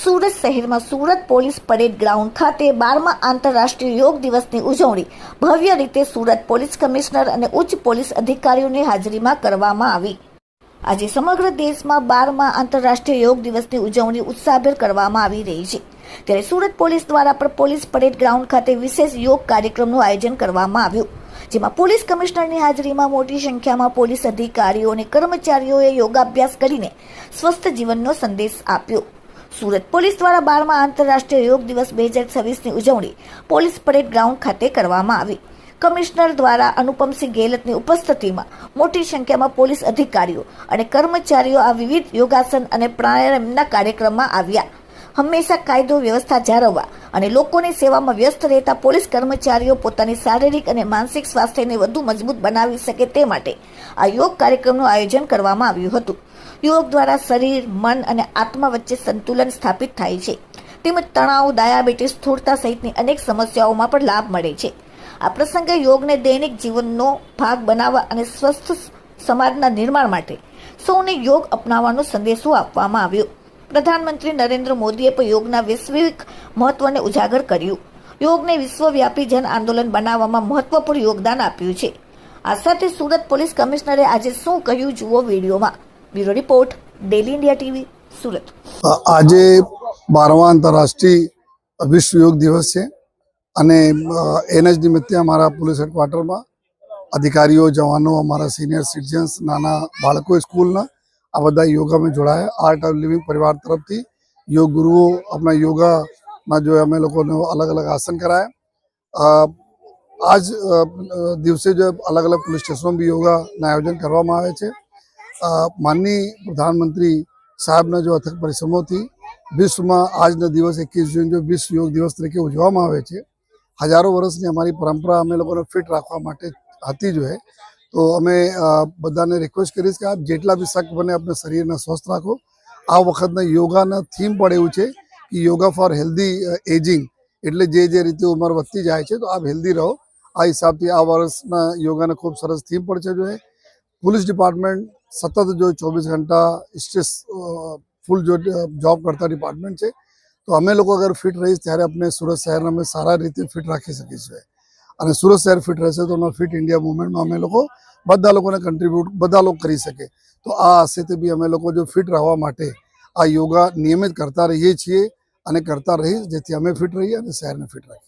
સુરત શહેરમાં Surat police parade ground ખાતે 12મા આંતરરાષ્ટ્રીય યોગ દિવસની ઉજવણી ભવ્ય રીતે સુરત પોલીસ કમિશનર અને ઉચ્ચ પોલીસ અધિકારીઓની હાજરીમાં કરવામાં આવી। આજે સમગ્ર દેશમાં 12મા આંતરરાષ્ટ્રીય યોગ દિવસની ઉજવણી ઉત્સાહભેર કરવામાં આવી રહી છે, ત્યારે સુરત પોલીસ દ્વારા પણ પોલીસ પરેડ ગ્રાઉન્ડ ખાતે વિશેષ યોગ કાર્યક્રમનું આયોજન કરવામાં આવ્યું, જેમાં પોલીસ કમિશનરની હાજરીમાં મોટી સંખ્યામાં પોલીસ અધિકારીઓ અને કર્મચારીઓએ યોગાભ્યાસ કરીને સ્વસ્થ જીવનનો સંદેશ આપ્યો। સુરત પોલીસ દ્વારા 12મા આંતરરાષ્ટ્રીય યોગ દિવસ 2026ની ઉજવણી પોલીસ પરેડ ગ્રાઉન્ડ ખાતે કરવામાં આવી। કમિશનર દ્વારા અનુપમસિંહ ગેહલતની ઉપસ્થિતિમાં મોટી સંખ્યામાં પોલીસ અધિકારીઓ અને કર્મચારીઓ આ વિવિધ યોગાસન અને પ્રાણાયામના કાર્યક્રમમાં આવ્યા। હંમેશા કાયદો વ્યવસ્થા જાળવવા અને લોકોની સેવામાં વ્યસ્ત રહેતા પોલીસ કર્મચારીઓ પોતાની શારીરિક અને માનસિક સ્વાસ્થ્યને વધુ મજબૂત બનાવી શકે તે માટે આ યોગ કાર્યક્રમનું આયોજન કરવામાં આવ્યું હતું। યોગ દ્વારા શરીર, મન અને આત્મા વચ્ચે સંતુલન સ્થાપિત થાય છે, તેમજ તણાવ, ડાયાબિટીસ, સ્થૂળતા સહિતની અનેક સમસ્યાઓમાં પણ લાભ મળે છે। આ પ્રસંગે યોગને દૈનિક જીવનનો ભાગ બનાવવા અને સ્વસ્થ સમાજના નિર્માણ માટે સૌને યોગ અપનાવવાનો સંદેશો આપવામાં આવ્યો। પ્રધાનમંત્રી નરેન્દ્ર મોદીએ પણ યોગના વૈશ્વિક મહત્વને ઉજાગર કર્યું, યોગને વિશ્વવ્યાપી જન આંદોલન બનાવવામાં મહત્વપૂર્ણ યોગદાન આપ્યું છે। આ સાથે સુરત પોલીસ કમિશનરે આજે શું કહ્યું જુઓ વિડીયોમાં। Bureau report, daily India TV, Surat. આજે 12મા આંતરરાષ્ટ્રીય વિશ્વ યોગ દિવસ છે અને એના જ નિમિત્તે અમારા પોલીસ હેડક્વાર્ટરમાં અધિકારીઓ, જવાનો, અમારા સિનિયર સિટીઝન્સ, નાના બાળકો સ્કૂલના આ બધા યોગામાં જોડાયા। આર્ટ ઓફ લિવિંગ પરિવાર તરફથી યોગ ગુરુઓ આપણા યોગામાં જો અમે લોકોને અલગ અલગ આસન કરાયા। આજ દિવસે જો અલગ અલગ પોલીસ સ્ટેશનો બી યોગાના આયોજન કરવામાં આવે છે। માનનીય પ્રધાનમંત્રી સાહેબના જો અથક પરિશ્રમોથી વિશ્વમાં આજના દિવસ 21 જૂન જો વિશ્વ યોગ દિવસ તરીકે ઉજવવામાં આવે છે। હજારો વર્ષની અમારી પરંપરા અમે લોકોને ફિટ રાખવા માટે હતી જો તો અમે બધાને રિક્વેસ્ટ કરીશ કે આપ જેટલા બી શક બને આપણે શરીરને સ્વસ્થ રાખો। આ વખતના યોગાના થીમ પણ એવું છે કે યોગા ફોર હેલ્ધી એજિંગ, એટલે જે રીતે ઉંમર વધતી જાય છે તો આપ હેલ્ધી રહો। આ હિસાબથી આ વર્ષના યોગાને ખૂબ સરસ થીમ પણ છે જો પોલીસ ડિપાર્ટમેન્ટ સતત જો 24 ઘંટા સ્ટ્રેસ ફૂલ જો જોબ કરતા ડિપાર્ટમેન્ટ છે, તો અમે લોકો અગર ફિટ રહીશ ત્યારે આપણે સુરત શહેરને અમે સારા રીતે ફિટ રાખી શકીશું અને સુરત શહેર ફિટ રહેશે તો ફિટ ઇન્ડિયા મુવમેન્ટમાં અમે લોકો બધા લોકોને કન્ટ્રીબ્યુટ બધા લોકો કરી શકે। તો આ આશયથી બી અમે લોકો જો ફિટ રહેવા માટે આ યોગા નિયમિત કરતા રહીએ છીએ અને કરતા રહીશ, જેથી અમે ફિટ રહીએ અને શહેરને ફિટ રાખીએ।